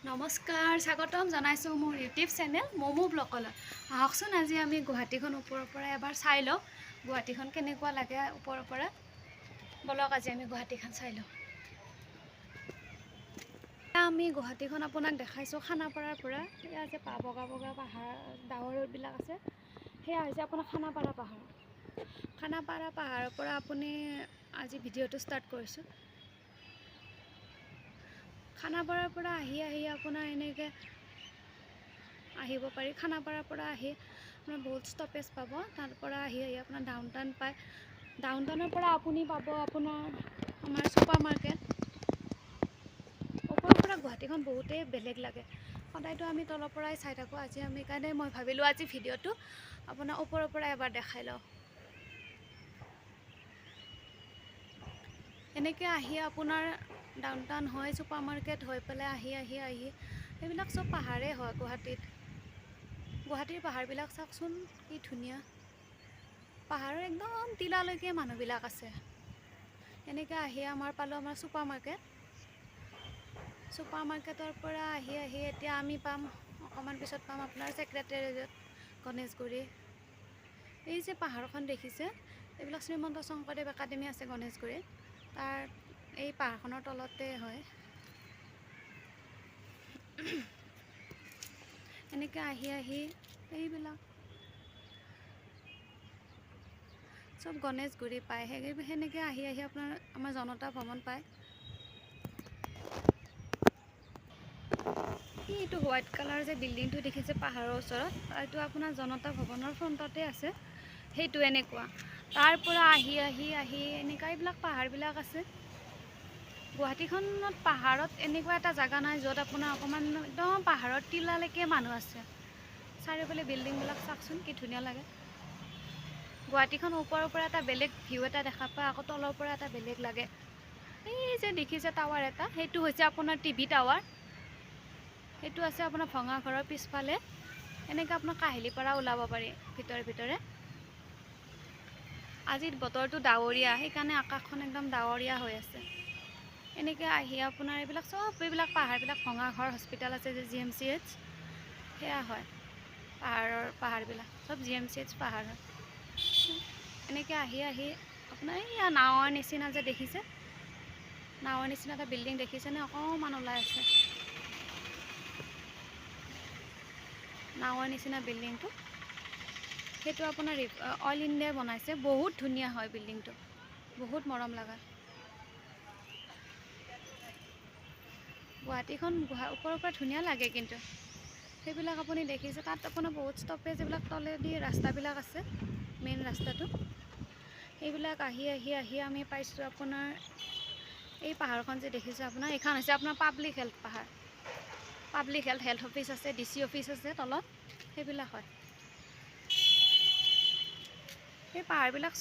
নমস্কাৰ স্বাগতম জনাইছোঁ মোৰ ইউটিউব চেনেল মমো ব্লগলৈ। আহকচোন আজি আমি গুৱাহাটীখন ওপৰৰ পৰা এবাৰ চাই লওঁ গুৱাহাটীখন কেনেকুৱা লাগে ওপৰৰ পৰা। বলক আজি আমি গুৱাহাটীখন চাই লওঁ। আমি গুৱাহাটীখন আপোনাক দেখাইছোঁ খানাপাৰাৰ পৰা। এয়া যে বগা বগা পাহাৰ ডাৱৰবিলাক আছে, সেয়া হৈছে আপোনাৰ খানাপাৰা পাহাৰ। খানাপাৰা পাহাৰৰ পৰা আপুনি আজি ভিডিঅ'টো ষ্টাৰ্ট কৰিছোঁ। খানাপাৰাৰ পৰা আহি আপোনাৰ এনেকৈ আহিব পাৰি। খানাপাৰাৰ পৰা আহি আপোনাৰ বহুত ষ্টপেজ পাব। তাৰ পৰা আহি আপোনাৰ ডাউন টাউন পায়। ডাউন টাউনৰ পৰা আপুনি পাব আপোনাৰ আমাৰ ছুপাৰ মাৰ্কেট। ওপৰৰ পৰা গুৱাহাটীখন বহুতেই বেলেগ লাগে। সদায়তো আমি তলৰ পৰাই চাই থাকোঁ। আজি আমি কাৰণে মই ভাবিলোঁ আজি ভিডিঅ'টো আপোনাৰ ওপৰৰ পৰা এবাৰ দেখাই লওঁ। এনেকৈ আহি আপোনাৰ ডাউন টাউন হয়, ছুপাৰ মাৰ্কেট হৈ পেলাই আহি এইবিলাক চব পাহাৰেই হয় গুৱাহাটীত। গুৱাহাটীৰ পাহাৰবিলাক চাওকচোন কি ধুনীয়া। পাহাৰৰ একদম টিলালৈকে মানুহবিলাক আছে। এনেকৈ আহি আমাৰ পালোঁ আমাৰ ছুপাৰ মাৰ্কেট। ছুপাৰ মাৰ্কেটৰ পৰা আহি এতিয়া আমি পাম অকণমান পিছত পাম আপোনাৰ ছেক্ৰেটেৰিয়েট গণেশগুৰি। এই যে পাহাৰখন দেখিছে, এইবিলাক শ্ৰীমন্ত শংকৰদেৱ একাডেমি আছে গণেশগুৰিত। তাৰ এই পাহাৰখনৰ তলতে হয়। এনেকৈ আহি এইবিলাক চব গণেশগুৰি পায়। সেনেকৈ আহি আপোনাৰ আমাৰ জনতা ভৱন পায়। এইটো হোৱাইট কালাৰ যে বিল্ডিংটো দেখিছে পাহাৰৰ ওচৰত, এইটো আপোনাৰ জনতা ভৱনৰ ফ্ৰণ্টতে আছে। সেইটো এনেকুৱা তাৰ পৰা আহি এনেকুৱা এইবিলাক পাহাৰবিলাক আছে। গুৱাহাটীখনত পাহাৰত এনেকুৱা এটা জেগা নাই য'ত আপোনাৰ অকণমান একদম পাহাৰৰ টিলালৈকে মানুহ আছে। চাৰিওফালে বিল্ডিংবিলাক চাওকচোন কি ধুনীয়া লাগে। গুৱাহাটীখন ওপৰৰ পৰা এটা বেলেগ ভিউ এটা দেখা পায়, আকৌ তলৰ পৰা এটা বেলেগ লাগে। এই যে দেখিছে টাৱাৰ এটা, সেইটো হৈছে আপোনাৰ টিভি টাৱাৰ। সেইটো আছে আপোনাৰ ভঙা ঘৰৰ পিছফালে। এনেকৈ আপোনাৰ কাহিলীপাৰা ওলাব পাৰি ভিতৰে। আজিৰ বতৰটো ডাৱৰীয়া, সেইকাৰণে আকাশখন একদম ডাৱৰীয়া হৈ আছে। এনেকৈ আহি আপোনাৰ এইবিলাক পাহাৰবিলাক ভঙা ঘৰ হস্পিটেল আছে যে GMCH, সেয়া হয় পাহাৰবিলাক চব GMCH পাহাৰ হয়। এনেকৈ আহি আপোনাৰ এইয়া নাৱৰ নিচিনা যে দেখিছে, নাৱৰ নিচিনা এটা বিল্ডিং দেখিছেনে, অকণমান ওলাই আছে নাৱৰ নিচিনা বিল্ডিংটো। সেইটো আপোনাৰ অইল ইণ্ডিয়াই বনাইছে। বহুত ধুনীয়া হয় বিল্ডিংটো, বহুত মৰম লগা। গুৱাহাটীখন ওপৰৰ পৰা ধুনীয়া লাগে, কিন্তু সেইবিলাক আপুনি দেখিছে তাত আপোনাৰ বহুত ষ্টপেজ, এইবিলাক তলেদি ৰাস্তাবিলাক আছে, মেইন ৰাস্তাটো। সেইবিলাক আহি আমি পাইছোঁ আপোনাৰ এই পাহাৰখন যে দেখিছে আপোনাৰ, এইখন হৈছে আপোনাৰ পাব্লিক হেল্থ পাহাৰ। পাব্লিক হেল্থ অফিচ আছে, DC অফিচ আছে তলত, সেইবিলাক হয়। সেই পাহাৰবিলাক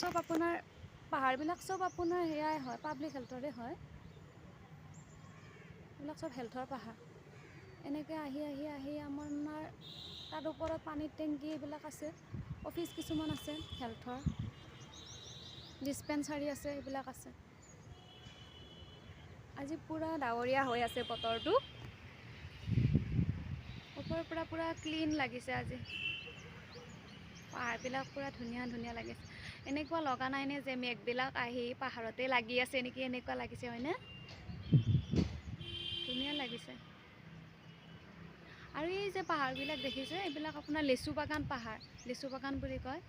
চব আপোনাৰ সেয়াই হয়, পাব্লিক হেল্থৰে হয়। এইবিলাক চব হেল্থৰ পাহাৰ। এনেকৈ আহি আমাৰ তাৰ ওপৰত পানীৰ টেংকি এইবিলাক আছে, অফিচ কিছুমান আছে হেল্থৰ, ডিছপেঞ্চাৰী আছে, এইবিলাক আছে। আজি পূৰা ডাৱৰীয়া হৈ আছে বতৰটো। ওপৰৰ পৰা পূৰা ক্লিন লাগিছে আজি। পাহাৰবিলাক পূৰা ধুনীয়া লাগিছে। এনেকুৱা লগা নাইনে যে মেঘবিলাক আহি পাহাৰতে লাগি আছে নেকি, এনেকুৱা লাগিছে হয়নে? ধুনীয়া লাগিছে। আৰু এই যে পাহাৰবিলাক দেখিছে, এইবিলাক আপোনাৰ লেচু বাগান পাহাৰ, লেচু বাগান বুলি কয়।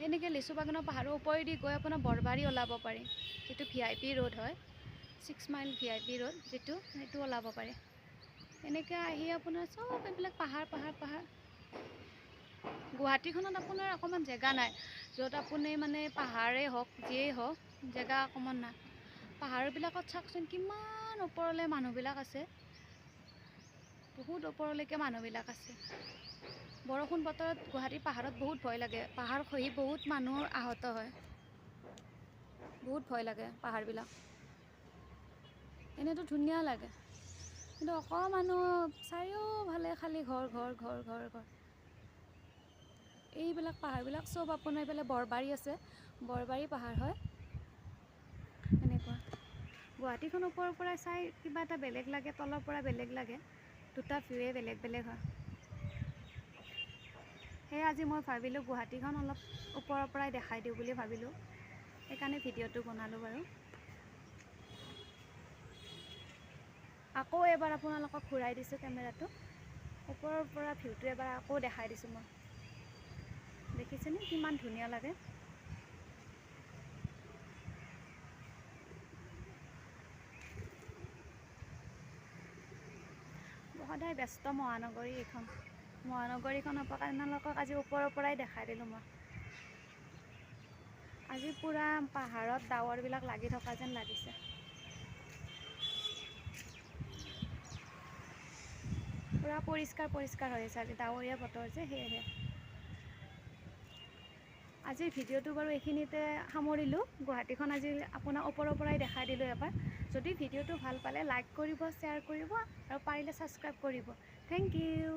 এনেকৈ লেচু বাগানৰ পাহাৰৰ ওপৰেদি গৈ আপোনাৰ বৰবাৰী ওলাব পাৰি, যিটো VIP ৰোড হয়, 6 মাইল VIP ৰোড যিটো, সেইটো ওলাব পাৰি। এনেকৈ আহি আপোনাৰ চব এইবিলাক পাহাৰ। গুৱাহাটীখনত আপোনাৰ অকণমান জেগা নাই য'ত আপুনি মানে পাহাৰেই হওক যিয়েই হওক, জেগা অকণমান নাই। পাহাৰবিলাকত চাওকচোন কিমান ওপৰলৈ মানুহবিলাক আছে, বহুত ওপৰলৈকে মানুহবিলাক আছে। বৰষুণ বতৰত গুৱাহাটী পাহাৰত বহুত ভয় লাগে। পাহাৰ খহি বহুত মানুহ আহত হয়, বহুত ভয় লাগে পাহাৰবিলাক। এনেইতো ধুনীয়া লাগে, কিন্তু অকণমান চাৰিওফালে খালী ঘৰ। এইবিলাক পাহাৰবিলাক চব আপোনাৰ এইফালে বৰবাৰী আছে, বৰবাৰী পাহাৰ হয়। এনেকুৱা গুৱাহাটীখন ওপৰৰ পৰা চাই কিবা এটা বেলেগ লাগে, তলৰ পৰা বেলেগ লাগে। দুটা ভিউৱে বেলেগ বেলেগ হয়। সেয়ে আজি মই ভাবিলোঁ গুৱাহাটীখন অলপ ওপৰৰ পৰাই দেখাই দিওঁ বুলি ভাবিলোঁ, সেইকাৰণে ভিডিঅ'টো বনালোঁ বাৰু। আকৌ এবাৰ আপোনালোকক ঘূৰাই দিছোঁ কেমেৰাটো, ওপৰৰ পৰা ভিউটো এবাৰ আকৌ দেখাই দিছোঁ মই। দেখিছেনে কিমান ধুনীয়া লাগে। সদায় ব্যস্ত মহানগৰী এইখন, মহানগৰীখনৰ পৰা আপোনালোকক আজি ওপৰৰ পৰাই দেখাই দিলোঁ মই। আজি পূৰা পাহাৰত ডাৱৰবিলাক লাগি থকা যেন লাগিছে। পূৰা পৰিষ্কাৰ পৰিষ্কাৰ হৈ আছে, আজি ডাৱৰীয়া বতৰ যে সেয়েহে। আজিৰ ভিডিঅ'টো বাৰু এইখিনিতে সামৰিলোঁ। গুৱাহাটীখন আজি আপোনাক ওপৰৰ পৰাই দেখাই দিলোঁ এবাৰ। যদি ভিডিঅ'টো ভাল পালে লাইক কৰিব, শ্বেয়াৰ কৰিব আৰু পাৰিলে ছাবস্ক্ৰাইব কৰিব। Thank U.